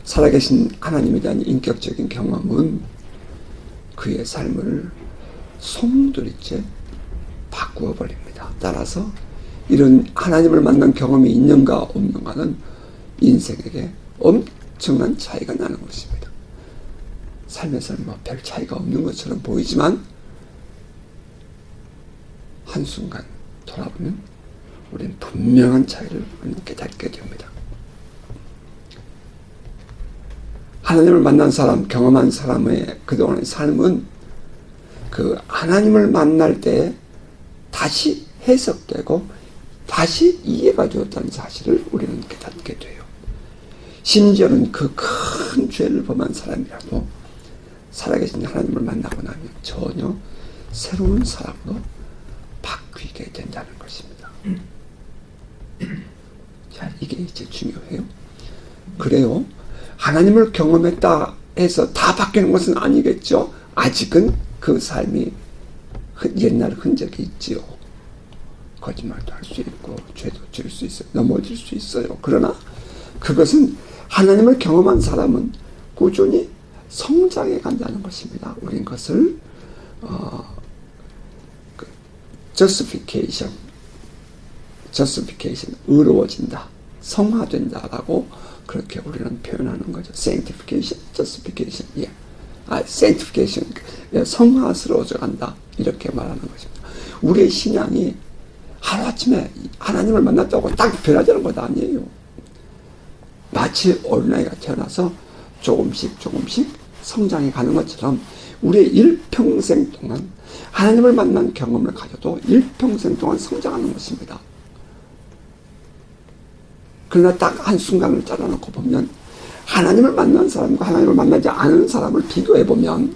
살아계신 하나님에 대한 인격적인 경험은 그의 삶을 송두리째 바꾸어 버립니다. 따라서 이런 하나님을 만난 경험이 있는가 없는가는 인생에게 엄청난 차이가 나는 것입니다. 삶에서는 뭐 별 차이가 없는 것처럼 보이지만 한순간 돌아보면 우리는 분명한 차이를 깨닫게 됩니다. 하나님을 만난 사람, 경험한 사람의 그동안의 삶은 그 하나님을 만날 때 다시 해석되고 다시 이해가 되었다는 사실을 우리는 깨닫게 돼요. 심지어는 그 큰 죄를 범한 사람이라도 살아계신 하나님을 만나고 나면 전혀 새로운 사람으로 바뀌게 된다는 것입니다. 자, 이게 이제 중요해요. 그래요. 하나님을 경험했다 해서 다 바뀌는 것은 아니겠죠. 아직은 그 삶이 옛날 흔적이 있지요. 거짓말도 할 수 있고 죄도 지을 수 있어요. 넘어질 수 있어요. 그러나 그것은 하나님을 경험한 사람은 꾸준히 성장해 간다는 것입니다. 우린 그것을 justification, 의로워진다, 성화된다라고 그렇게 우리는 표현하는 거죠. sanctification, justification, sanctification, 성화스러워져 간다 이렇게 말하는 것입니다. 우리의 신앙이 하루아침에 하나님을 만났다고 딱 변하자는 것 아니에요. 마치 어린아이가 태어나서 조금씩 성장해 가는 것처럼 우리의 일평생 동안 하나님을 만난 경험을 가져도 일평생 동안 성장하는 것입니다. 그러나 딱 한순간을 잘라놓고 보면 하나님을 만난 사람과 하나님을 만나지 않은 사람을 비교해보면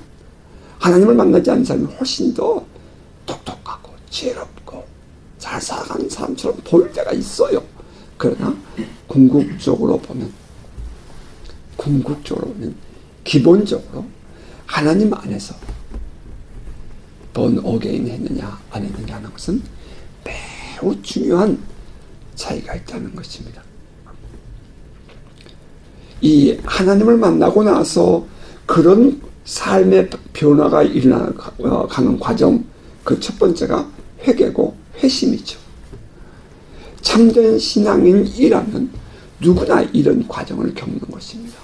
하나님을 만나지 않은 사람이 훨씬 더 똑똑하고 지혜롭고 잘 살아가는 사람처럼 보일 때가 있어요. 그러나 궁극적으로 보면 기본적으로 하나님 안에서 born again 했느냐 안 했느냐 하는 것은 매우 중요한 차이가 있다는 것입니다. 이 하나님을 만나고 나서 그런 삶의 변화가 일어나가는 과정, 그 첫 번째가 회개고 회심이죠. 참된 신앙인이라면 누구나 이런 과정을 겪는 것입니다.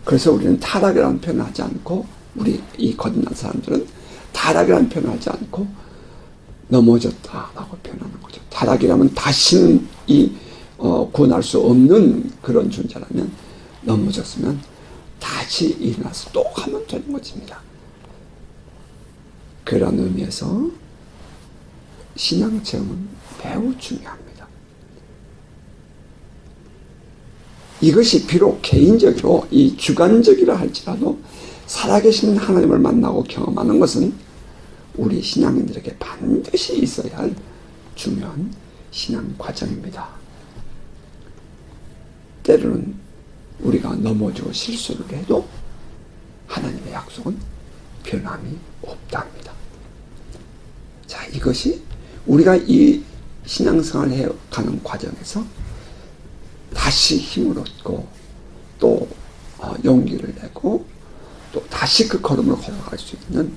그래서 우리는 타락이라는 표현을 하지 않고, 우리 이 거듭난 사람들은 타락이라는 표현을 하지 않고 넘어졌다라고 표현하는 거죠. 타락이라면 다시는 구원할 수 없는 그런 존재라면, 넘어졌으면 다시 일어나서 또 하면 되는 것입니다. 그런 의미에서 신앙 체험은 매우 중요합니다. 이것이 비록 개인적이고 이 주관적이라 할지라도 살아계신 하나님을 만나고 경험하는 것은 우리 신앙인들에게 반드시 있어야 할 중요한 신앙 과정입니다. 때로는 우리가 넘어지고 실수를 해도 하나님의 약속은 변함이 없답니다. 자, 이것이 우리가 이 신앙생활을 해가는 과정에서 다시 힘을 얻고 또 용기를 내고 또 다시 그 걸음을 걸어갈 수 있는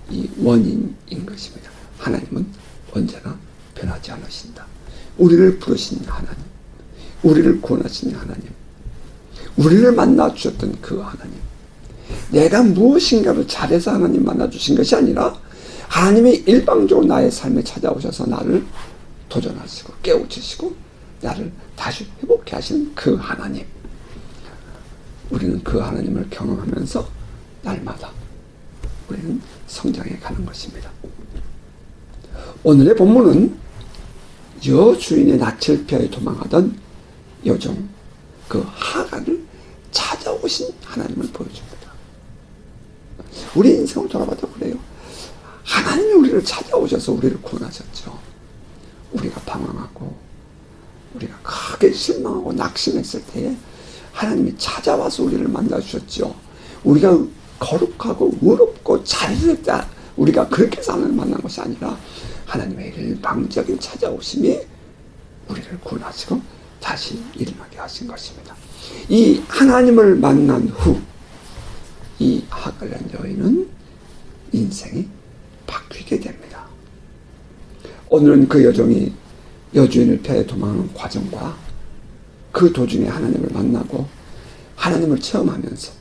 이 원인인 것입니다. 하나님은 언제나 변하지 않으신다. 우리를 부르신 하나님, 우리를 구원하신 하나님, 우리를 만나주셨던 그 하나님, 내가 무엇인가를 잘해서 하나님 만나주신 것이 아니라 하나님이 일방적으로 나의 삶에 찾아오셔서 나를 도전하시고 깨우치시고 나를 다시 회복해 하시는 그 하나님, 우리는 그 하나님을 경험하면서 날마다 우리는 성장해 가는 것입니다. 오늘의 본문은 여주인의 낯을 피하여 도망하던 여종 그 하간을 찾아오신 하나님을 보여줍니다. 우리 인생을 돌아봐도 그래요. 하나님이 우리를 찾아오셔서 우리를 구원하셨죠. 우리가 방황하고 우리가 크게 실망하고 낙심했을 때에 하나님이 찾아와서 우리를 만나주셨죠. 우리가 거룩하고 의롭고 잘됐다, 우리가 그렇게 해서 하나님을 만난 것이 아니라 하나님의 일방적인 찾아오심이 우리를 구원하시고 다시 일어나게 하신 것입니다. 이 하나님을 만난 후 이 하갈이라는 여인은 인생이 바뀌게 됩니다. 오늘은 그 여종이 여주인을 피해 도망하는 과정과 그 도중에 하나님을 만나고 하나님을 체험하면서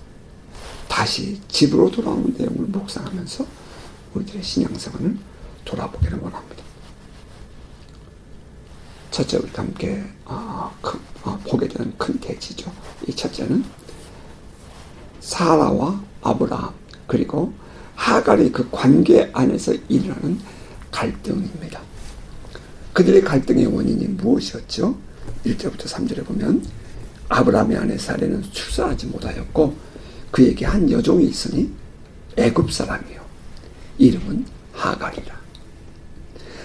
다시 집으로 돌아오는 내용을 묵상하면서 우리들의 신앙생활을 돌아보기를 원합니다. 첫째, 우리가 함께 보게 되는 큰 대지죠. 이 첫째는 사라와 아브라함 그리고 하갈의 그 관계 안에서 일어나는 갈등입니다. 그들의 갈등의 원인이 무엇이었죠? 1절부터 3절에 보면 아브라함의 아내 사레는 출산하지 못하였고 그에게 한 여종이 있으니 애굽 사람이요 이름은 하갈이라.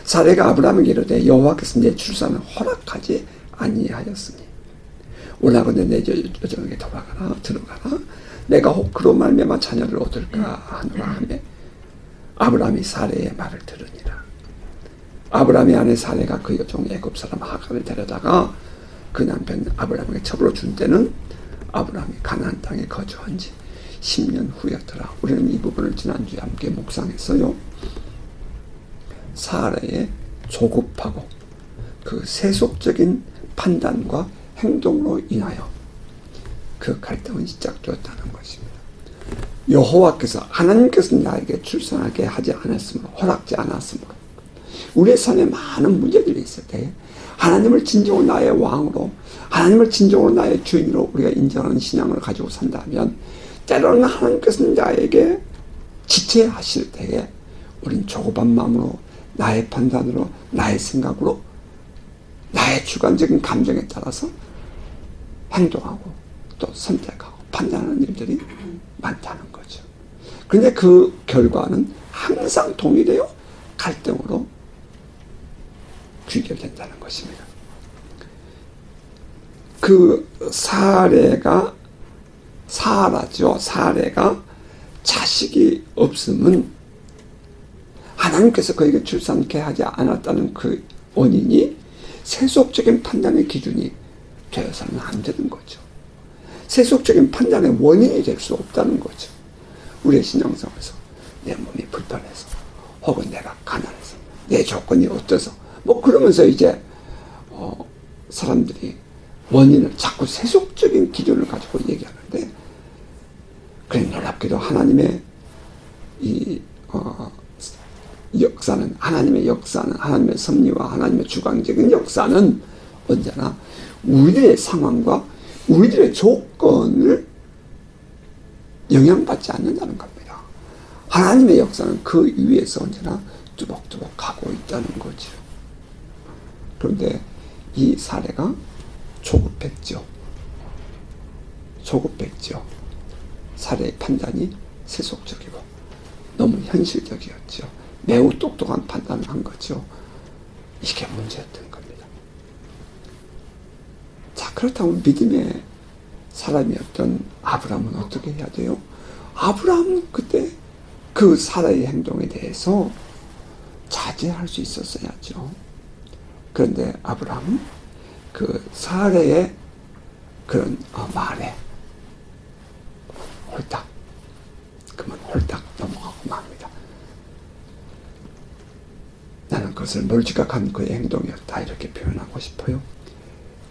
사레가 아브라함에게 이르되 여호와께서 내 출산을 허락하지 아니하였으니 올라가건대 내 여종에게 들어가라 내가 혹 그로 말미암아 자녀를 얻을까 하노라 하매 아브라함이 사레의 말을 들으니라. 아브라함의 아내 사레가 그 여종 애굽 사람 하갈을 데려다가 그 남편 아브라함에게 첩으로 준 때는 아브라함이 가나안 땅에 거주한 지 10년 후였더라. 우리는 이 부분을 지난주에 함께 묵상했어요. 사라의 조급하고 그 세속적인 판단과 행동으로 인하여 그 갈등은 시작되었다는 것입니다. 여호와께서 하나님께서 나에게 출산하게 하지 않았으므로 허락지 않았으므로 우리의 삶에 많은 문제들이 있을 때 하나님을 진정으로 나의 왕으로 하나님을 진정으로 나의 주인으로 우리가 인정하는 신앙을 가지고 산다면 때로는 하나님께서 나에게 지체하실 때에 우린 조급한 마음으로 나의 판단으로 나의 생각으로 나의 주관적인 감정에 따라서 행동하고 또 선택하고 판단하는 일들이 많다는 거죠. 그런데 그 결과는 항상 동일해요. 갈등으로 귀결된다는 것입니다. 그 사례가 사라죠. 사례가 자식이 없음은 하나님께서 그에게 출산케 하지 않았다는 그 원인이 세속적인 판단의 기준이 되어서는 안 되는 거죠. 세속적인 판단의 원인이 될 수 없다는 거죠. 우리의 신앙생활에서 내 몸이 불편해서 혹은 내가 가난해서 내 조건이 어때서 뭐 그러면서 이제 사람들이 원인을 자꾸 세속적인 기준을 가지고 얘기하는데 그래 놀랍게도 하나님의 이 역사는 하나님의 섭리와 하나님의 주관적인 역사는 언제나 우리들의 상황과 우리들의 조건을 영향받지 않는다는 겁니다. 하나님의 역사는 그 위에서 언제나 뚜벅뚜벅 가고 있다는 거죠. 그런데 이 사례가 조급했죠. 사례의 판단이 세속적이고 너무 현실적이었죠. 매우 똑똑한 판단을 한 거죠. 이게 문제였던 겁니다. 자, 그렇다면 믿음의 사람이었던 아브라함은 어떻게 해야 돼요? 아브라함은 그때 그 사라의 행동에 대해서 자제할 수 있었어야죠. 그런데 아브라함은 그 사라의 그런 말에 홀딱 넘어가고 맙니다. 나는 그것을 몰지각한 그의 행동이었다 이렇게 표현하고 싶어요.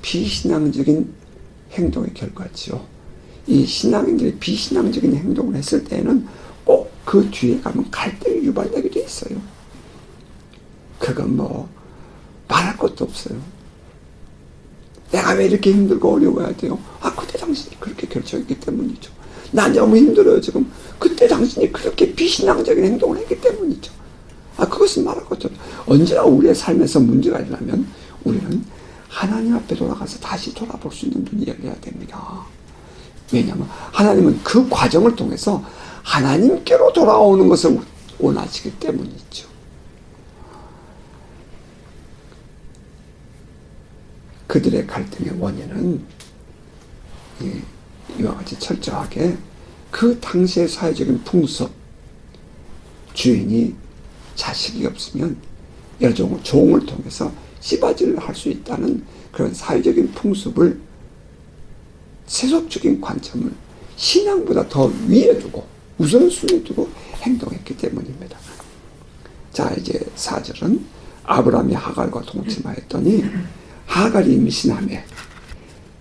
비신앙적인 행동의 결과지요. 이 신앙인들이 비신앙적인 행동을 했을 때에는 꼭 그 뒤에 가면 갈등이 유발되기도 있어요. 그건 뭐 말할 것도 없어요. 내가 왜 이렇게 힘들고 어려워야 돼요? 그때 당신이 그렇게 결정했기 때문이죠. 난 너무 힘들어요 지금. 그때 당신이 그렇게 비신앙적인 행동을 했기 때문이죠. 그것은 말할 것도 없어요. 언제나 우리의 삶에서 문제가 일어나면 우리는 하나님 앞에 돌아가서 다시 돌아볼 수 있는 눈이 열려야 됩니다. 왜냐하면 하나님은 그 과정을 통해서 하나님께로 돌아오는 것을 원하시기 때문이죠. 그들의 갈등의 원인은 이와 같이 철저하게 그 당시의 사회적인 풍습, 주인이 자식이 없으면 종을 통해서 씨바지를 할 수 있다는 그런 사회적인 풍습을 세속적인 관점을 신앙보다 더 위에 두고 우선순위에 두고 행동했기 때문입니다. 자, 이제 4절은 아브라함이 하갈과 동침하였더니 하갈이 임신하매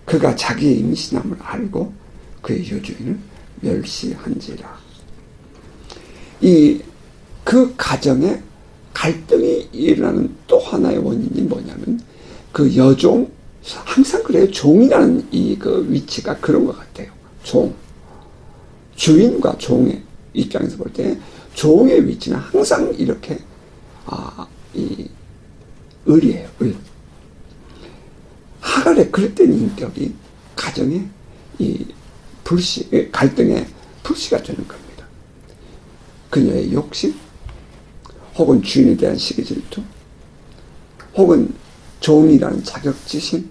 그가 자기의 임신함을 알고 그의 여주인을 멸시한지라. 그 가정에 갈등이 일어나는 또 하나의 원인이 뭐냐면 그 여종, 항상 그래요. 종이라는 그 위치가 그런 것 같아요. 종. 주인과 종의 입장에서 볼 때 종의 위치는 항상 이렇게 을이에요. 을. 하갈의 그릇된 인격이 가정의 갈등의 불씨가 되는 겁니다. 그녀의 욕심, 혹은 주인에 대한 시기질투, 혹은 종이라는 자격지심,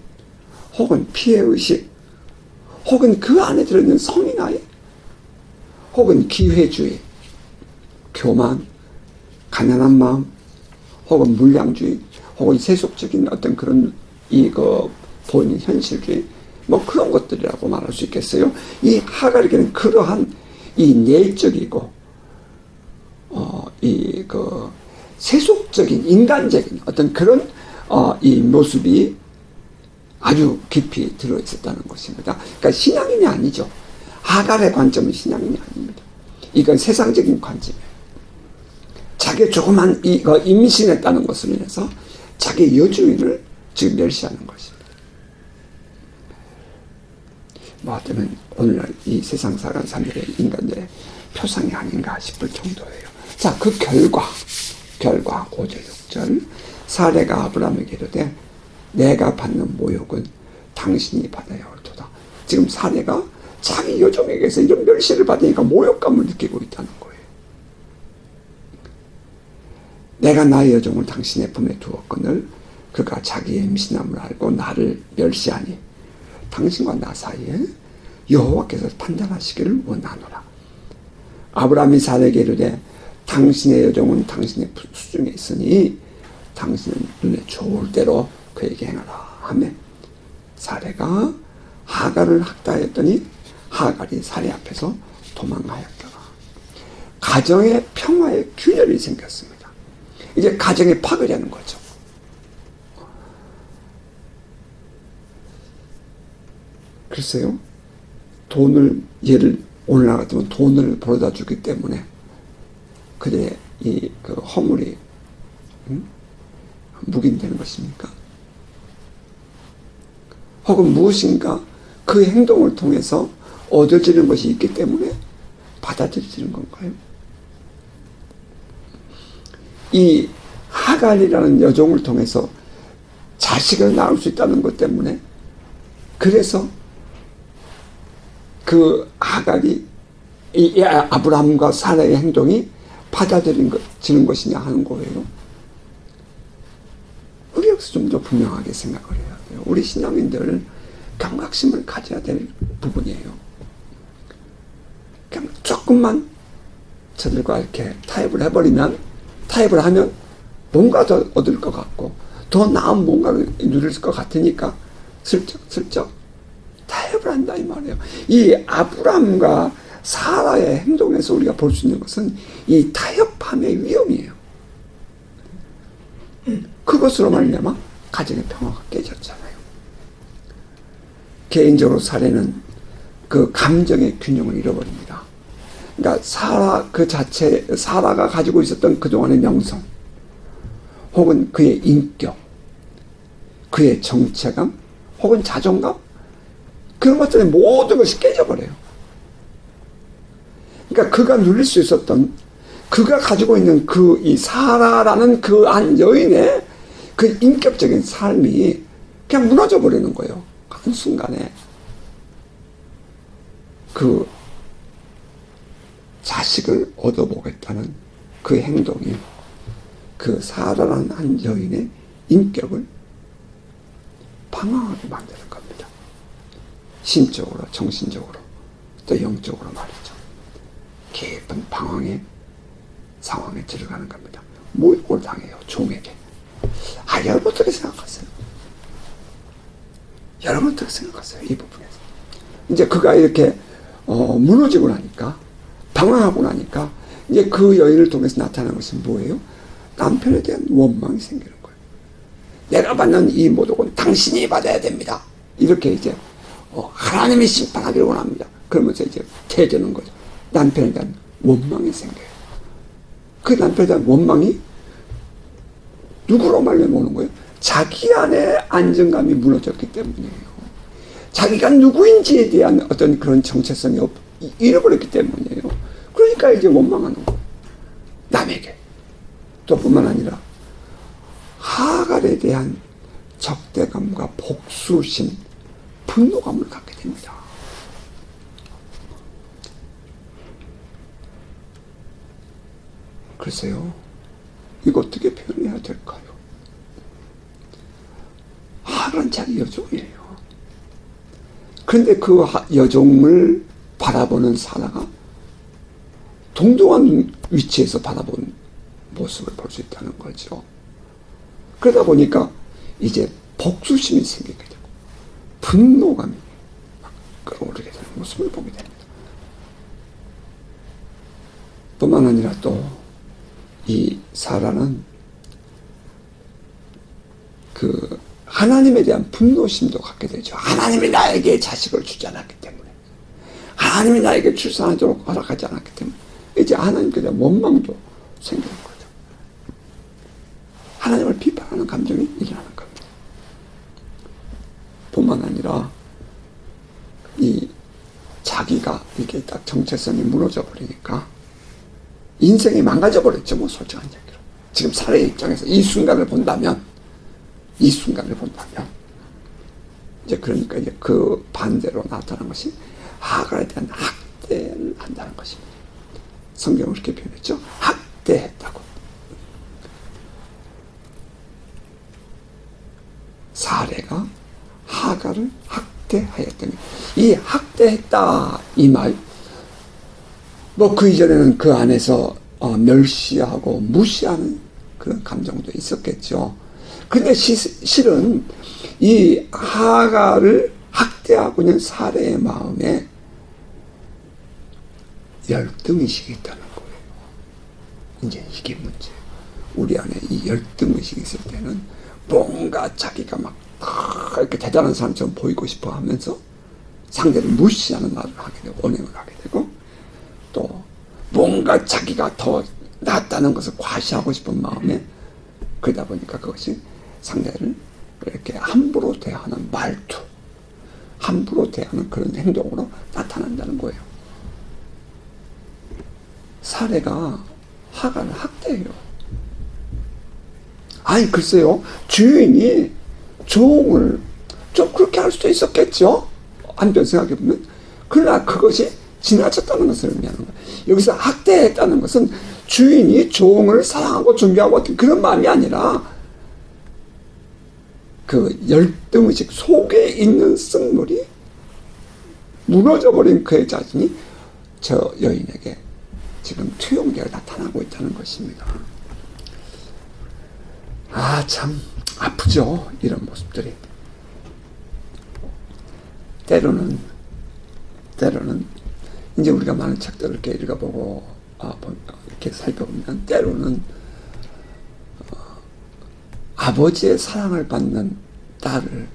혹은 피해의식, 혹은 그 안에 들어있는 성인아이, 혹은 기회주의, 교만, 가난한 마음, 혹은 물량주의, 혹은 세속적인 어떤 그런 보이는 현실주의, 뭐 그런 것들이라고 말할 수 있겠어요. 이 하갈에게는 그러한 이 내적이고 세속적인 인간적인 어떤 그런 이 모습이 아주 깊이 들어있었다는 것입니다. 그러니까 신앙인이 아니죠. 하갈의 관점은 신앙인이 아닙니다. 이건 세상적인 관점이에요. 자기 조그만 임신했다는 것을 인해서 자기 여주인을 지금 멸시하는 것입니다. 뭐 어쩌면 오늘날 이 세상 살아가는 사람들의 인간들의 표상이 아닌가 싶을 정도예요. 자, 그 결과 5절 6절 사레가 아브라함에게 이르되 내가 받는 모욕은 당신이 받아야 옳도다. 지금 사레가 자기 여종에게서 이런 멸시를 받으니까 모욕감을 느끼고 있다는 거예요. 내가 나의 여종을 당신의 품에 두었거늘 그가 자기의 임신함을 알고 나를 멸시하니 당신과 나 사이에 여호와께서 판단하시기를 원하노라. 아브라함이 사레에게 이르되 당신의 여종은 당신의 수중에 있으니 당신은 눈에 좋을 대로 그에게 행하라 하며 사레가 하갈을 학대하였더니 하갈이 사레 앞에서 도망하였더라. 가정의 평화의 균열이 생겼습니다. 이제 가정에 파괴되는 거죠. 글쎄요, 오늘날 같으면 돈을 벌어다 주기 때문에 그들의 그 허물이 묵인되는 것입니까? 혹은 무엇인가 그 행동을 통해서 얻어지는 것이 있기 때문에 받아들여지는 건가요? 이 하갈이라는 여종을 통해서 자식을 낳을 수 있다는 것 때문에 그래서 그 하갈이 이 아브라함과 사라의 행동이 받아들여지는 것이냐 하는 거예요. 우리 여기서 좀 더 분명하게 생각을 해야 돼요. 우리 신앙인들 경각심을 가져야 될 부분이에요. 그냥 조금만 저들과 이렇게 타협을 하면 뭔가 더 얻을 것 같고 더 나은 뭔가를 누릴 것 같으니까 슬쩍 타협을 한다 이 말이에요. 이 아브라함과 사라의 행동에서 우리가 볼 수 있는 것은 이 타협함의 위험이에요. 그것으로 말미암아 가정의 평화가 깨졌잖아요. 개인적으로 사례는 그 감정의 균형을 잃어버립니다. 그러니까 사라가 가지고 있었던 그동안의 명성, 혹은 그의 인격, 그의 정체감, 혹은 자존감, 그런 것들의 모든 것이 깨져버려요. 그러니까 그가 누릴 수 있었던, 그가 가지고 있는 이 사라라는 그 한 여인의 그 인격적인 삶이 그냥 무너져 버리는 거예요. 한순간에. 그 자식을 얻어보겠다는 그 행동이 그 사라라는 한 여인의 인격을 방황하게 만드는 겁니다. 심적으로, 정신적으로, 또 영적으로 말이죠. 깊은 방황의 상황에 들어가는 겁니다. 모욕을 당해요, 종에게. 여러분 어떻게 생각하세요? 여러분 어떻게 생각하세요? 이 부분에서. 이제 그가 이렇게 무너지고 나니까, 방황하고 나니까 이제 그 여인을 통해서 나타나는 것은 뭐예요? 남편에 대한 원망이 생기는 거예요. 내가 받는 이 모독은 당신이 받아야 됩니다. 이렇게 이제 하나님이 심판하기를 원합니다. 그러면서 이제 태어지는 거죠. 남편에 대한 원망이 생겨요. 그 남편에 대한 원망이 누구로 말미암아 오는 거예요? 자기 안에 안정감이 무너졌기 때문이에요. 자기가 누구인지에 대한 어떤 그런 정체성이 잃어버렸기 때문이에요. 그러니까 이제 원망하는 거예요. 남에게. 또 뿐만 아니라 하갈에 대한 적대감과 복수심, 분노감을 갖게 됩니다. 글쎄요, 이거 어떻게 표현해야 될까요? 하갈은 자기 여종이에요. 그런데 그 여종을 바라보는 사라가 동등한 위치에서 바라본 모습을 볼 수 있다는 거죠. 그러다 보니까 이제 복수심이 생기게 되고 분노감이 막 끌어오르게 되는 모습을 보게 됩니다. 뿐만 아니라 또 이 사라는 그 하나님에 대한 분노심도 갖게 되죠. 하나님이 나에게 자식을 주지 않았기 때문에, 하나님이 나에게 출산하도록 허락하지 않았기 때문에 이제 하나님께 대한 원망도 생기는 거죠. 하나님을 비판하는 감정이 일어나는 겁니다. 뿐만 아니라 이 자기가 이게 딱 정체성이 무너져 버리니까 인생이 망가져 버렸죠. 뭐 솔직한 얘기로. 지금 사례의 입장에서 이 순간을 본다면 이제 그러니까 이제 그 반대로 나타난 것이 하갈에 대한 학대를 한다는 것입니다. 성경은 그렇게 표현했죠. 학대했다고. 사례가 하갈을 학대하였더니, 이 학대했다 이 말, 뭐 그 이전에는 그 안에서 멸시하고 무시하는 그런 감정도 있었겠죠. 근데 실은 이 하갈을 학대하고 있는 사례의 마음에 열등의식이 있다는 거예요. 이제 이게 문제예요. 우리 안에 이 열등의식이 있을 때는 뭔가 자기가 막 이렇게 대단한 사람처럼 보이고 싶어 하면서 상대를 무시하는 말을 하게 되고 언행을 하게 되고, 또 뭔가 자기가 더 낫다는 것을 과시하고 싶은 마음에, 그러다 보니까 그것이 상대를 이렇게 함부로 대하는 말투, 함부로 대하는 그런 행동으로 나타난다는 거예요. 사례가 하갈을 학대해요. 아니 글쎄요, 주인이 종을 좀 그렇게 할 수도 있었겠죠. 한편 생각해보면. 그러나 그것이 지나쳤다는 것을 의미하는 거예요. 여기서 학대했다는 것은 주인이 종을 사랑하고 존경하고 그런 마음이 아니라 그 열등의식 속에 있는 쓴물이 무너져버린 그의 자신이 저 여인에게 지금 투영되어 나타나고 있다는 것입니다. 아, 참 아프죠, 이런 모습들이. 때로는 이제 우리가 많은 책들을 이렇게 읽어보고 이렇게 살펴보면 때로는 아버지의 사랑을 받는 딸을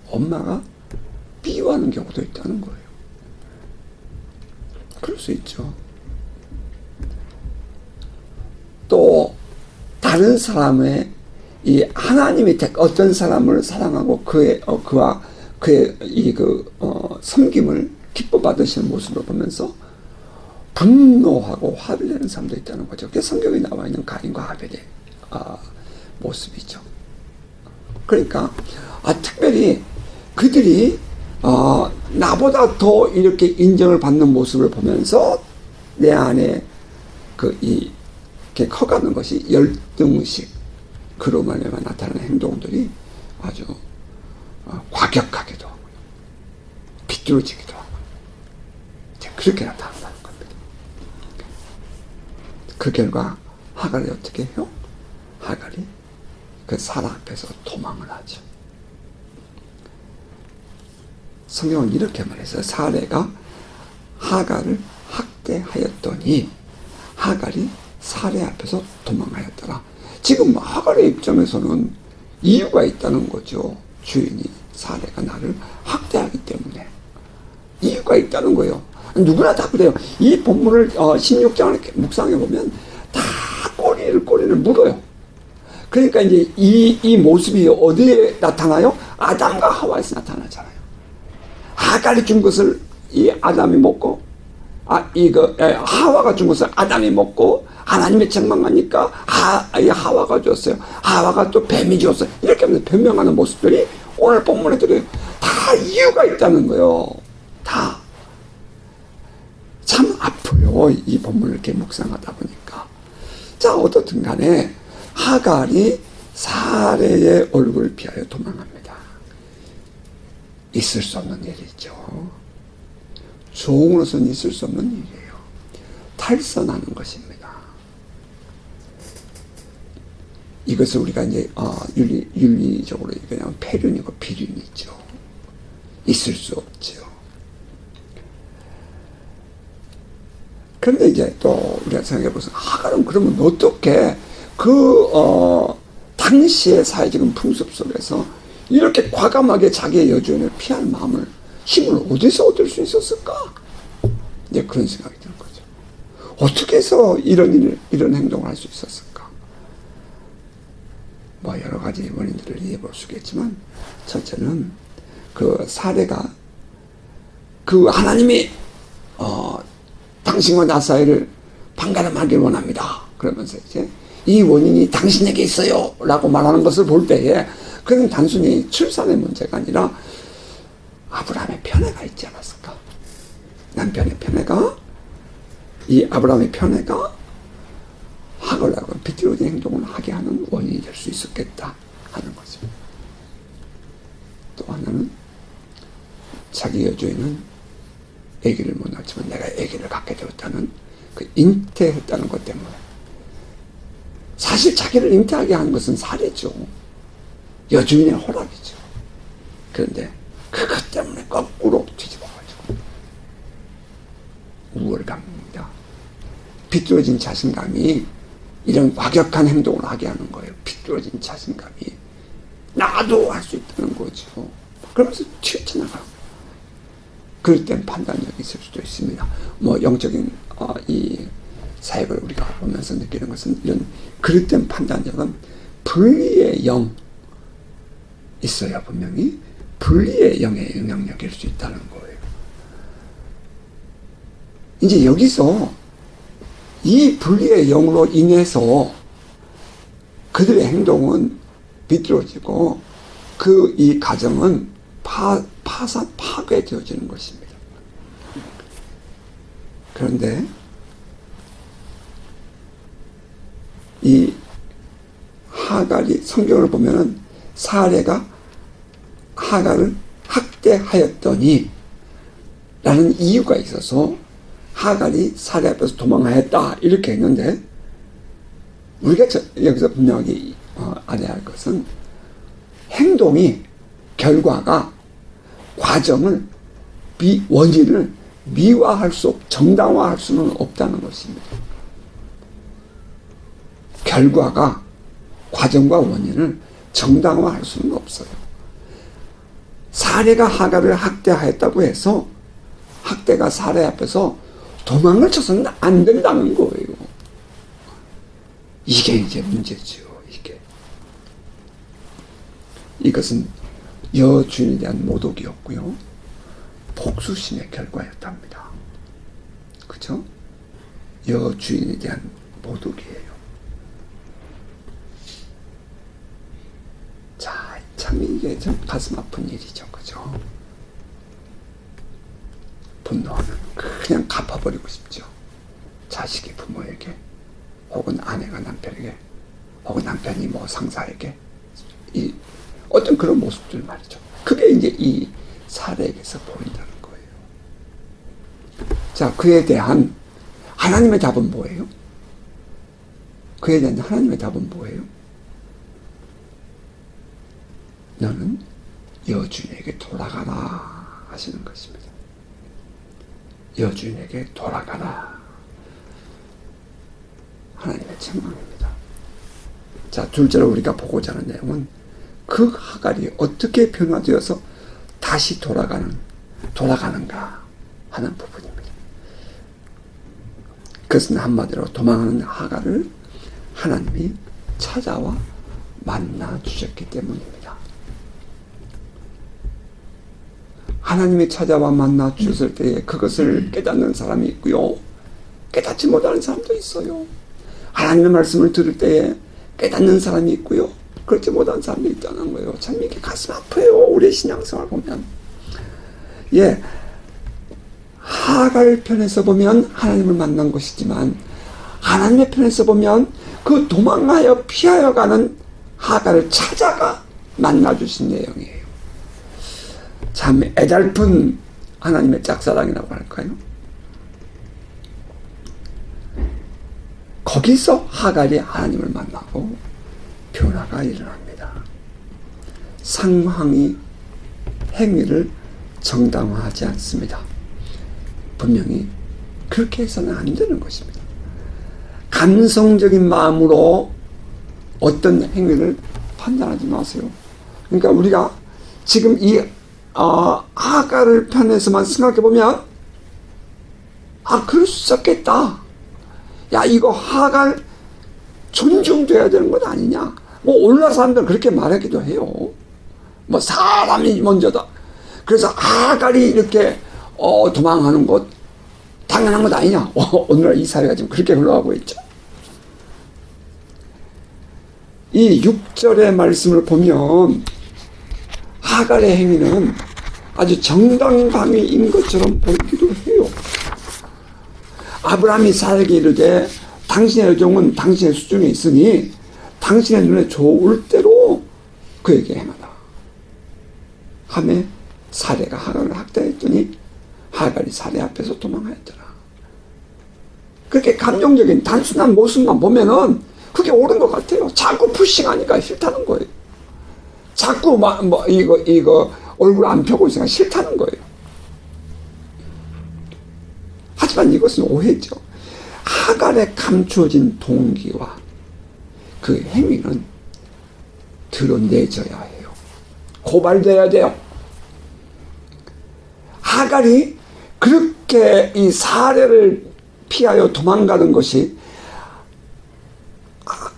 엄마가 비유하는 경우도 있다는 거예요. 그럴 수 있죠. 또 다른 사람의 이 하나님이 어떤 사람을 사랑하고 그와 그의 섬김을 기뻐 받으시는 모습을 보면서 분노하고 화를 내는 사람도 있다는 거죠. 그게 성경에 나와 있는 가인과 아벨의 모습이죠. 그러니까 특별히 그들이 나보다 더 이렇게 인정을 받는 모습을 보면서 내 안에 이렇게 커가는 것이 열등의식, 그로 말미암아 나타나는 행동들이 아주 과격하기도 하고요, 비뚤어지기도 하고, 그렇게 나타난다는 겁니다. 그 결과 하갈이 어떻게 해요? 하갈이 그 사라 앞에서 도망을 하죠. 성경은 이렇게 말해서 사레가 하갈을 학대하였더니 하갈이 사레 앞에서 도망하였더라. 지금 하갈의 입장에서는 이유가 있다는 거죠. 주인이 사레가 나를 학대하기 때문에 이유가 있다는 거예요. 누구나 다 그래요. 이 본문을 16장을 묵상해 보면 다 꼬리를 물어요. 그러니까 이제 이 모습이 어디에 나타나요? 아담과 하와에서 나타나잖아요. 하갈이 준 것을 이 아담이 먹고, 하와가 준 것을 아담이 먹고, 하나님의 책망하니까 하와가 줬어요. 하와가 또 뱀이 줬어요. 이렇게 하면서 변명하는 모습들이 오늘 본문에 들어요. 다 이유가 있다는 거예요. 다. 참 아파요. 이 본문을 이렇게 묵상하다 보니까. 자, 어떻든 간에 하갈이 사레의 얼굴을 피하여 도망합니다. 있을 수 없는 일이죠. 종으로서는 있을 수 없는 일이에요. 탈선하는 것입니다. 이것을 우리가 이제 윤리적으로 얘기하면 폐륜이고 비륜이죠. 있을 수 없죠. 그런데 이제 또 우리가 생각해보면 하갈은 그러면 어떻게 당시의 사회적인 풍습 속에서 이렇게 과감하게 자기의 여주인을 피할 힘을 어디서 얻을 수 있었을까? 이제 그런 생각이 드는 거죠. 어떻게 해서 이런 행동을 할 수 있었을까? 뭐 여러 가지 원인들을 이해해 볼 수 있겠지만, 첫째는 사례가 하나님이 당신과 나 사이를 판가름하길 원합니다. 그러면서 이제 이 원인이 당신에게 있어요 라고 말하는 것을 볼 때에 그건 단순히 출산의 문제가 아니라 아브라함의 편애가 있지 않았을까? 남편의 편애가, 이 아브라함의 편애가 하갈하고 비틀어진 행동을 하게 하는 원인이 될 수 있었겠다 하는 거죠. 또 하나는 자기 여주인은 아기를 못 낳았지만 내가 아기를 갖게 되었다는 잉태했다는 것 때문에, 사실 자기를 잉태하게 하는 것은 사례죠. 여주인의 허락이죠. 그런데 그것 때문에 거꾸로 뒤집어가지고 우월감입니다. 비뚤어진 자신감이 이런 과격한 행동을 하게 하는 거예요. 비뚤어진 자신감이 나도 할 수 있다는 거죠. 그러면서 튀어나가요. 그럴 땐 판단력이 있을 수도 있습니다. 뭐 영적인 이 사역을 우리가 보면서 느끼는 것은 이런 그럴 땐 판단력은 분리의 영 있어야 분명히 분리의 영의 영향력일 수 있다는 거예요. 이제 여기서 이 분리의 영으로 인해서 그들의 행동은 비뚤어지고 이 가정은 파괴되어지는 것입니다. 그런데 이 하갈이 성경을 보면은 사레가 하갈을 학대하였더니 라는 이유가 있어서 하갈이 사레 앞에서 도망하였다 이렇게 했는데, 우리가 여기서 분명하게 알아야 할 것은 행동이 결과가 과정을 원인을 미화할 정당화할 수는 없다는 것입니다. 결과가 과정과 원인을 정당화할 수는 없어요. 사레가 하갈을 학대하였다고 해서 학대가 사레 앞에서 도망을 쳐서는 안 된다는 거예요. 이게 이제 문제죠. 이것은 여주인에 대한 모독이었고요. 복수심의 결과였답니다. 그렇죠? 여주인에 대한 모독이에요. 자, 참 이게 좀 가슴 아픈 일이죠. 그죠? 분노하면 그냥 갚아버리고 싶죠. 자식이 부모에게, 혹은 아내가 남편에게, 혹은 남편이 뭐 상사에게, 어떤 그런 모습들 말이죠. 그게 이제 이 사례에서 보인다는 거예요. 자, 그에 대한 하나님의 답은 뭐예요? 그에 대한 하나님의 답은 뭐예요? 너는 여주인에게 돌아가라 하시는 것입니다. 여주인에게 돌아가라. 하나님의 책망입니다. 자, 둘째로 우리가 보고자 하는 내용은 그 하갈이 어떻게 변화되어서 다시 돌아가는가 하는 부분입니다. 그것은 한마디로 도망하는 하갈을 하나님이 찾아와 만나 주셨기 때문입니다. 하나님이 찾아와 만나 주셨을 때에 그것을 깨닫는 사람이 있고요, 깨닫지 못하는 사람도 있어요. 하나님의 말씀을 들을 때에 깨닫는 사람이 있고요, 그렇지 못한 사람도 있다는 거예요. 참 이게 가슴 아파요. 우리의 신앙생활 보면. 예, 하갈 편에서 보면 하나님을 만난 것이지만 하나님의 편에서 보면 그 도망하여 피하여 가는 하갈을 찾아가 만나주신 내용이에요. 참 애달픈 하나님의 짝사랑이라고 할까요? 거기서 하갈이 하나님을 만나고 변화가 일어납니다. 상황이 행위를 정당화하지 않습니다. 분명히 그렇게 해서는 안 되는 것입니다. 감성적인 마음으로 어떤 행위를 판단하지 마세요. 그러니까 우리가 지금 이 하갈을 편에서만 생각해보면 그럴 수 있겠다. 야, 이거 하갈 존중돼야 되는 것 아니냐. 뭐 오늘날 사람들은 그렇게 말하기도 해요. 뭐 사람이 먼저다. 그래서 하갈이 이렇게 도망하는 것 당연한 것 아니냐. 오늘날 이 사회가 지금 그렇게 흘러가고 있죠. 이 6절의 말씀을 보면 하갈의 행위는 아주 정당방위인 것처럼 보이기도 해요. 아브라함이 사라에게 이르되 당신의 여종은 당신의 수중에 있으니 당신의 눈에 좋을 대로 그에게 행하라 하며 사레가 하갈을 학대했더니 하갈이 사레 앞에서 도망하였더라. 그렇게 감정적인 단순한 모습만 보면은 그게 옳은 것 같아요. 자꾸 푸싱하니까 싫다는 거예요. 자꾸 이거 얼굴 안 펴고 있으니까 싫다는 거예요. 하지만 이것은 오해죠. 하갈에 감추어진 동기와 그 행위는 드러내져야 해요. 고발돼야 돼요. 하갈이 그렇게 이 사례를 피하여 도망가는 것이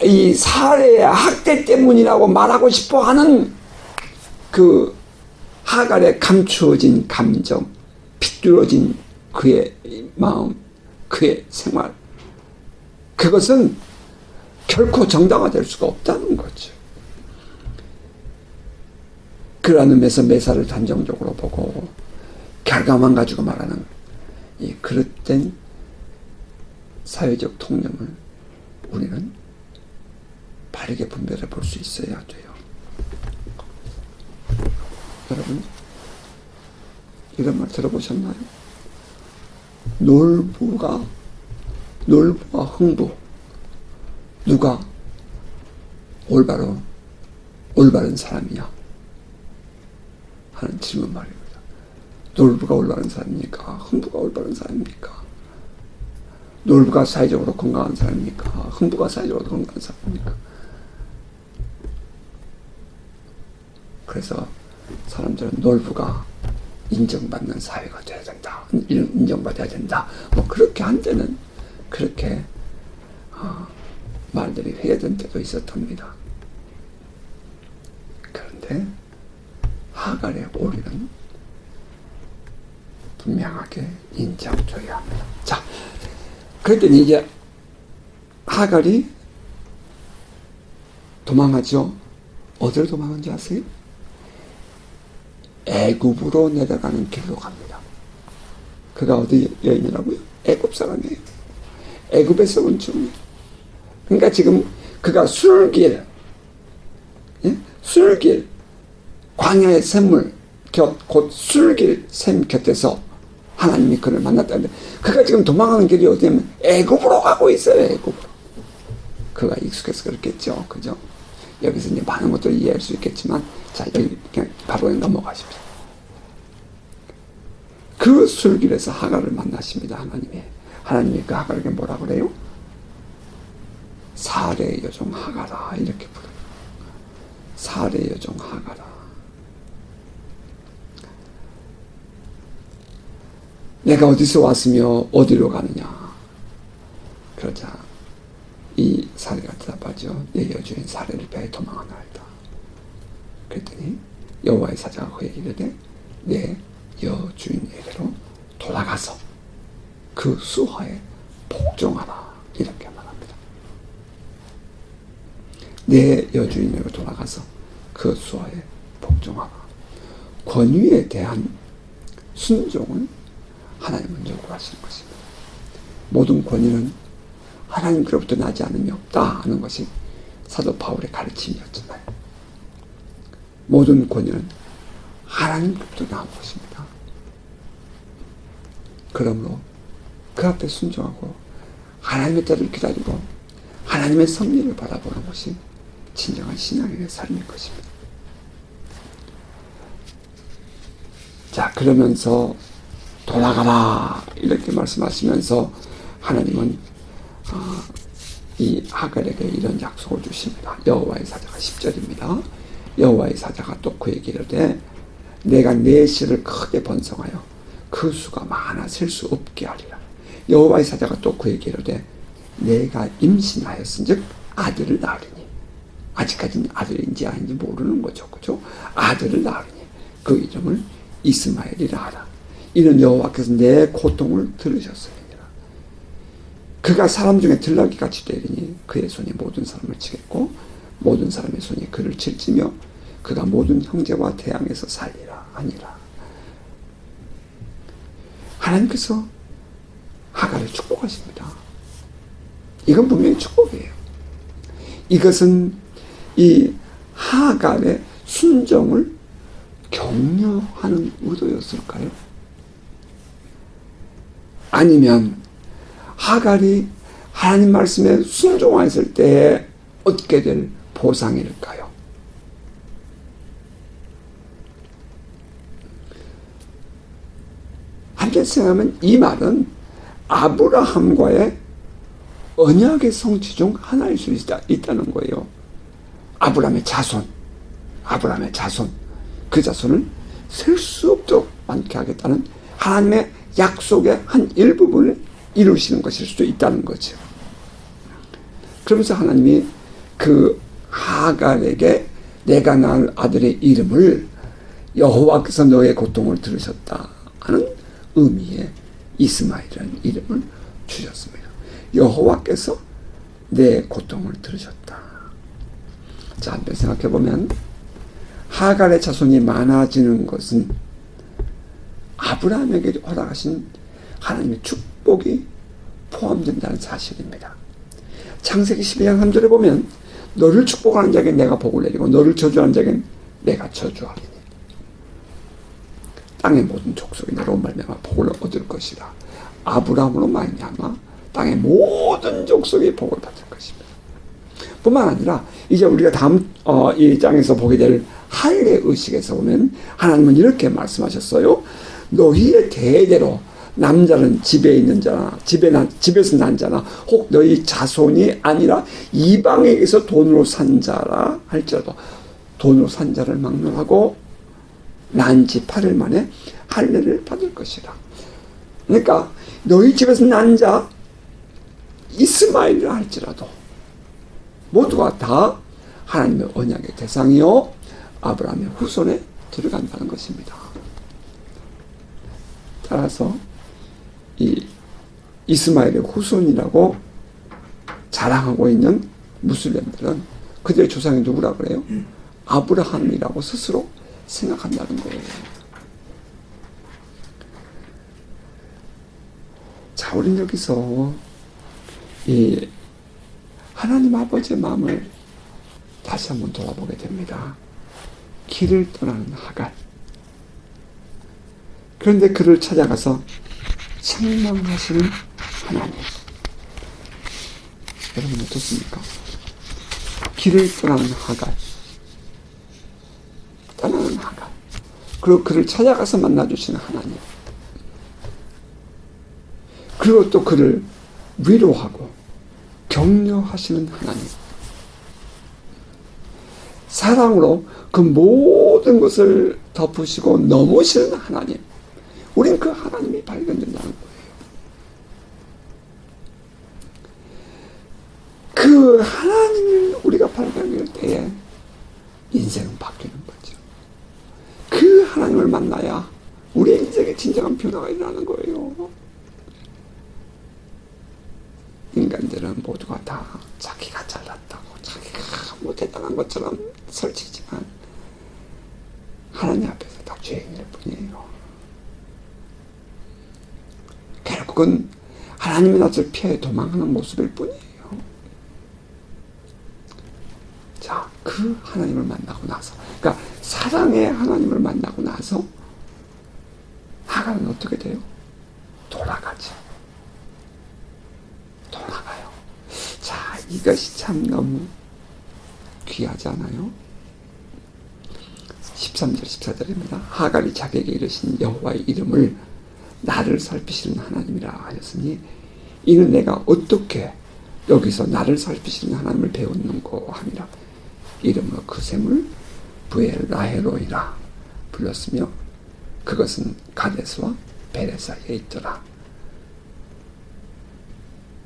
이 사례의 학대 때문이라고 말하고 싶어 하는 그 하갈에 감추어진 감정, 빗들어진 그의 마음, 그의 생활, 그것은 결코 정당화될 수가 없다는 거죠. 그러한 의미에서 매사를 단정적으로 보고 결과만 가지고 말하는 이 그릇된 사회적 통념을 우리는 바르게 분별해 볼 수 있어야 돼요. 여러분, 이런 말 들어보셨나요? 놀부와 흥부, 누가 올바른 사람이냐 하는 질문 말입니다. 놀부가 올바른 사람입니까? 흥부가 올바른 사람입니까? 놀부가 사회적으로 건강한 사람입니까? 흥부가 사회적으로 건강한 사람입니까? 그래서 사람들은 놀부가 인정받는 사회가 돼야 된다. 인정받아야 된다. 뭐 그렇게 한때는 그렇게 말들이 회의된 때도 있었답니다. 그런데 하갈의 오리는 분명하게 인정줘야 합니다. 자, 그랬더니 이제 하갈이 도망하죠. 어디로 도망한지 아세요? 애굽으로 내려가는 길로 갑니다. 그가 어디 여인이라고요? 애굽 사람이에요. 애굽에서 온 중. 그러니까 지금 그가 술길, 술길, 광야의 샘물 곁, 곧 술길 샘 곁에서 하나님이 그를 만났다는데, 그가 지금 도망가는 길이 어디냐면 애굽으로 가고 있어요. 애굽으로. 그가 익숙해서 그렇겠죠. 그죠? 여기서 이제 많은 것들을 이해할 수 있겠지만, 자, 여기 그냥 바로 넘어가십시오. 그 술길에서 하갈을 만나십니다. 하나님이 그 하갈에게 뭐라 그래요? 사례의 여종 하갈아, 이렇게 부르요. 사례의 여종 하갈아. 내가 어디서 왔으며 어디로 가느냐? 그러자 이 사례가 대답하죠. 내 여주인 사례를 배에 도망하나이다. 그랬더니 여호와의 사자가 그에게 이르되 내 여주인에게로 돌아가서 그 수하에 복종하라, 이렇게 말합니다. 내 여주인에게로 돌아가서 그 수하에 복종하라. 권위에 대한 순종을 하나님은 요구하시는 것입니다. 모든 권위는 하나님께로부터 나지 않음이 없다 하는 것이 사도 바울의 가르침이었잖아요. 모든 권위는 하나님께로부터 나온 것입니다. 그러므로 그 앞에 순종하고 하나님의 때를 기다리고 하나님의 섭리를 바라보는 것이 진정한 신앙인의 삶일 것입니다. 자, 그러면서 돌아가라, 이렇게 말씀하시면서 하나님은 이 하갈에게 이런 약속을 주십니다. 여호와의 사자가 10절입니다. 여호와의 사자가 또 그에게 이르되 내가 내 씨를 크게 번성하여 그 수가 많아 셀 수 없게 하리라. 여호와의 사자가 또 그에게 이르되 내가 임신하였은즉 아들을 낳으리니, 아직까지는 아들인지 아닌지 모르는 거죠, 그죠? 아들을 낳으리니 그 이름을 이스마엘이라 하라. 이는 여호와께서 내 고통을 들으셨으니라. 그가 사람 중에 들나귀같이 되리니 그의 손이 모든 사람을 치겠고 모든 사람의 손이 그를 칠지며 그가 모든 형제와 대항에서 살리라 하니라. 하나님께서 하갈을 축복하십니다. 이건 분명히 축복이에요. 이것은 이 하갈의 순종을 격려하는 의도였을까요? 아니면 하갈이 하나님 말씀에 순종했을 때 얻게 될 보상일까요? 한편 생각하면 이 말은 아브라함과의 언약의 성취 중 하나일 수 있다는 거예요. 아브라함의 자손, 그 자손을 셀 수 없도록 많게 하겠다는 하나님의 약속의 한 일부분을 이루시는 것일 수도 있다는 거죠. 그러면서 하나님이 그 하갈에게 내가 낳을 아들의 이름을 여호와께서 너의 고통을 들으셨다 하는 의미의 이스마엘이라는 이름을 주셨습니다. 여호와께서 내 고통을 들으셨다. 자, 한번 생각해 보면 하갈의 자손이 많아지는 것은 아브라함에게 허락하신 하나님의 축복이 포함된다는 사실입니다. 창세기 12장 3절에 보면 너를 축복하는 자에게 내가 복을 내리고 너를 저주하는 자에게 내가 저주하리니 땅의 모든 족속이 너로 말미암아 복을 얻을 것이라. 아브라함으로 말미암아 땅의 모든 족속이 복을 받을 것입니다. 뿐만 아니라 이제 우리가 다음 이 장에서 보게 될 할례 의식에서 보면 하나님은 이렇게 말씀하셨어요. 너희의 대대로 남자는 집에 있는 자나 집에서 난 자나 혹 너희 자손이 아니라 이방에게서 돈으로 산 자라 할지라도 돈으로 산 자를 막론하고 난 지 8일 만에 할례를 받을 것이라. 그러니까 너희 집에서 난 자 이스마엘이라 할지라도 모두가 다 하나님의 언약의 대상이요 아브라함의 후손에 들어간다는 것입니다. 따라서 이 이스마엘의 후손이라고 자랑하고 있는 무슬림들은 그들의 조상이 누구라 그래요? 아브라함이라고 스스로 생각한다는 거예요. 자, 우리는 여기서 이 하나님 아버지의 마음을 다시 한번 돌아보게 됩니다. 길을 떠나는 하갈. 그런데 그를 찾아가서 책망하시는 하나님. 여러분 어떻습니까? 길을 떠나는 하갈. 그리고 그를 찾아가서 만나주시는 하나님. 그리고 또 그를 위로하고 격려하시는 하나님. 사랑으로 그 모든 것을 덮으시고 넘으시는 하나님. 우린 그 하나님이 발견된다는 거예요. 그 하나님을 우리가 발견할 때에 인생은 바뀌는 거죠. 그 하나님을 만나야 우리의 인생에 진정한 변화가 일어나는 거예요. 인간들은 모두가 다 자기가 잘났다고 자기가 뭐 대단한 것처럼 설치지만 하나님 앞에서 다 죄인일 뿐이에요. 결국은 하나님의 낯을 피해 도망하는 모습일 뿐이에요. 자, 그 하나님을 만나고 나서, 그러니까 사랑의 하나님을 만나고 나서 하갈은 어떻게 돼요? 돌아가죠. 돌아가요. 자, 이것이 참 너무 귀하지 않아요? 13절 14절입니다. 하갈이 자기에게 이르신 여호와의 이름을 나를 살피시는 하나님이라 하였으니 이는 내가 어떻게 여기서 나를 살피시는 하나님을 배웠는고 하니라. 이름으로 그 샘을 부엘라헤로이라 불렀으며 그것은 가데스와 베레 사이에 있더라.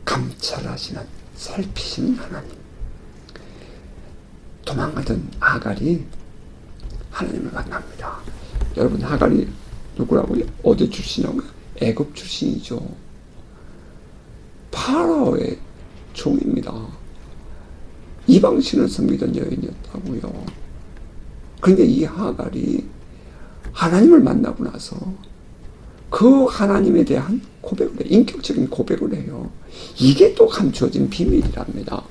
감찰하시는, 살피시는 하나님. 도망가던 하갈이 하나님을 만납니다. 여러분, 하갈이 누구라고요? 어디 출신이라고요? 애굽 출신이죠. 파라오의 종입니다. 이방신을 섬기던 여인이었다고요. 그런데 이 하갈이 하나님을 만나고 나서 그 하나님에 대한 고백을 해요. 인격적인 고백을 해요. 이게 또 감추어진 비밀이랍니다.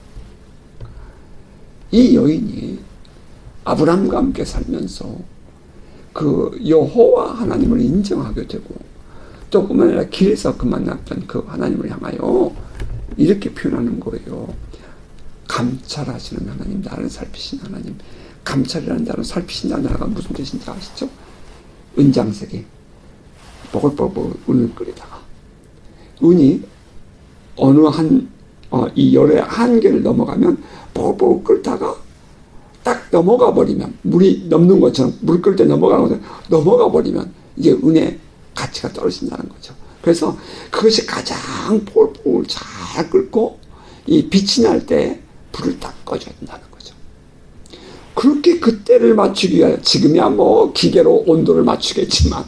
이 여인이 아브라함과 함께 살면서 그 여호와 하나님을 인정하게 되고 또 뿐만 아니라 길에서 그 만났던 그 하나님을 향하여 이렇게 표현하는 거예요. 감찰하시는 하나님, 나를 살피시는 하나님. 감찰이라는 단어, 살피신다는 단어가 무슨 뜻인지 아시죠? 은장색이 뽀글뽀글 은을 끓이다가 은이 어느 이 열의 한계를 넘어가면 뽀글뽀글 끓다가 딱 넘어가 버리면, 물이 넘는 것처럼 물 끓을 때 넘어가는 것처럼 넘어가 버리면 이제 은의 가치가 떨어진다는 거죠. 그래서 그것이 가장 뽀글뽀글 잘 끓고 이 빛이 날 때 불을 딱 꺼줘야 된다는 거죠. 그렇게 그때를 맞추기 위하여, 지금이야 뭐 기계로 온도를 맞추겠지만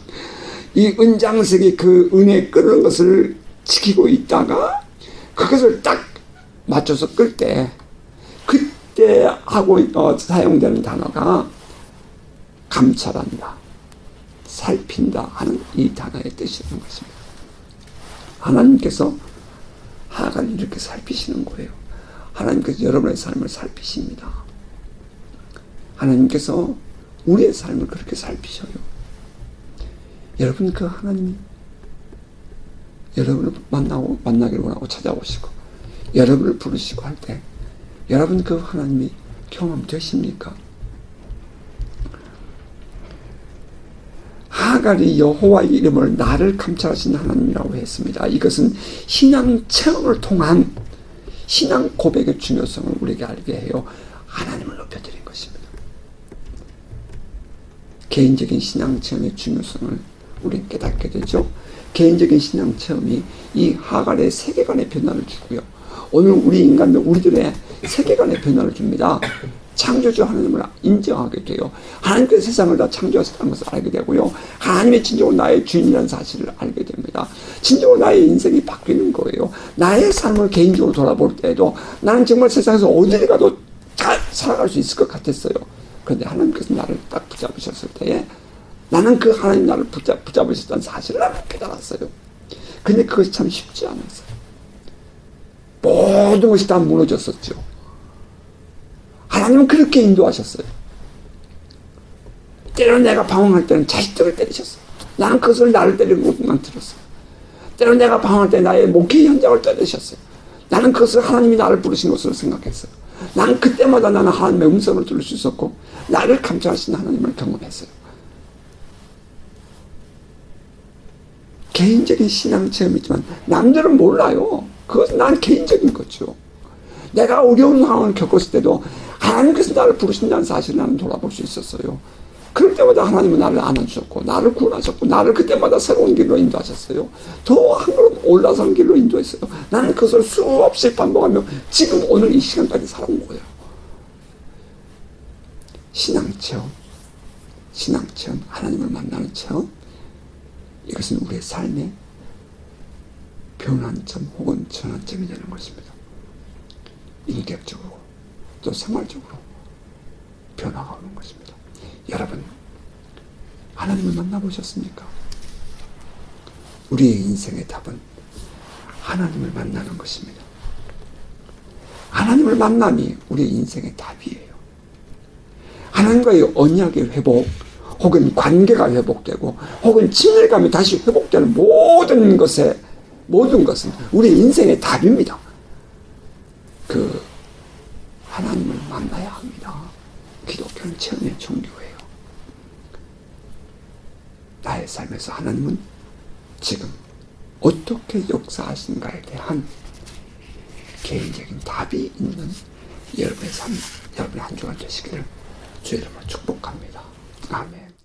이 은장색이 그 은에 끓는 것을 지키고 있다가 그것을 딱 맞춰서 끌 때 그때 하고 사용되는 단어가 감찰한다, 살핀다 하는 이 단어의 뜻이라는 것입니다. 하나님께서 하갈을 이렇게 살피시는 거예요. 하나님께서 여러분의 삶을 살피십니다. 하나님께서 우리의 삶을 그렇게 살피셔요. 여러분, 그 하나님이 여러분을 만나기를 원하고 찾아오시고 여러분을 부르시고 할 때 여러분 그 하나님이 경험되십니까? 하갈이 여호와의 이름을 나를 감찰하신 하나님이라고 했습니다. 이것은 신앙 체험을 통한 신앙 고백의 중요성을 우리에게 알게 해요. 하나님을 높여드린 것입니다. 개인적인 신앙 체험의 중요성을 우리는 깨닫게 되죠. 개인적인 신앙 체험이 이 하갈의 세계관의 변화를 주고요. 오늘 우리 인간들, 우리들의 세계관의 변화를 줍니다. 창조주 하나님을 인정하게 돼요. 하나님께서 세상을 다 창조하셨다는 것을 알게 되고요. 하나님의 진정으로 나의 주인이라는 사실을 알게 됩니다. 진정으로 나의 인생이 바뀌는 거예요. 나의 삶을 개인적으로 돌아볼 때에도 나는 정말 세상에서 어디를 가도 잘 살아갈 수 있을 것 같았어요. 그런데 하나님께서 나를 딱 붙잡으셨을 때에 나는 그 하나님 나를 붙잡으셨다는 사실을 나는 깨달았어요. 근데 그것이 참 쉽지 않았어요. 모든 것이 다 무너졌었죠. 하나님은 그렇게 인도하셨어요. 때로는 내가 방황할 때는 자식들을 때리셨어요. 나는 그것을 나를 때리는 것만 들었어요. 때로는 내가 방황할 때 나의 목회 현장을 때리셨어요. 나는 그것을 하나님이 나를 부르신 것으로 생각했어요. 나는 그때마다 나는 하나님의 음성을 들을 수 있었고 나를 감찰하신 하나님을 경험했어요. 개인적인 신앙 체험이지만 남들은 몰라요. 그것은 난 개인적인 거죠. 내가 어려운 상황을 겪었을 때도 하나님께서 나를 부르신다는 사실을 나는 돌아볼 수 있었어요. 그럴 때마다 하나님은 나를 안아주셨고 나를 구원하셨고 나를 그때마다 새로운 길로 인도하셨어요. 더 한 걸음 올라선 길로 인도했어요. 나는 그것을 수없이 반복하며 지금 오늘 이 시간까지 살아온 거예요. 신앙체험, 하나님을 만나는 체험, 이것은 우리의 삶의 변환점 혹은 전환점이 되는 것입니다. 인격적으로 또 생활적으로 변화가 오는 것입니다. 여러분, 하나님을 만나보셨습니까? 우리의 인생의 답은 하나님을 만나는 것입니다. 하나님을 만남이 우리의 인생의 답이에요. 하나님과의 언약의 회복, 혹은 관계가 회복되고, 혹은 친밀감이 다시 회복되는 모든 것은 우리 인생의 답입니다. 하나님을 만나야 합니다. 기독교는 체험의 종교예요. 나의 삶에서 하나님은 지금 어떻게 역사하신가에 대한 개인적인 답이 있는 여러분의 삶, 여러분의 한 주간 되시기를 주의 이름으로 축복합니다. 아멘.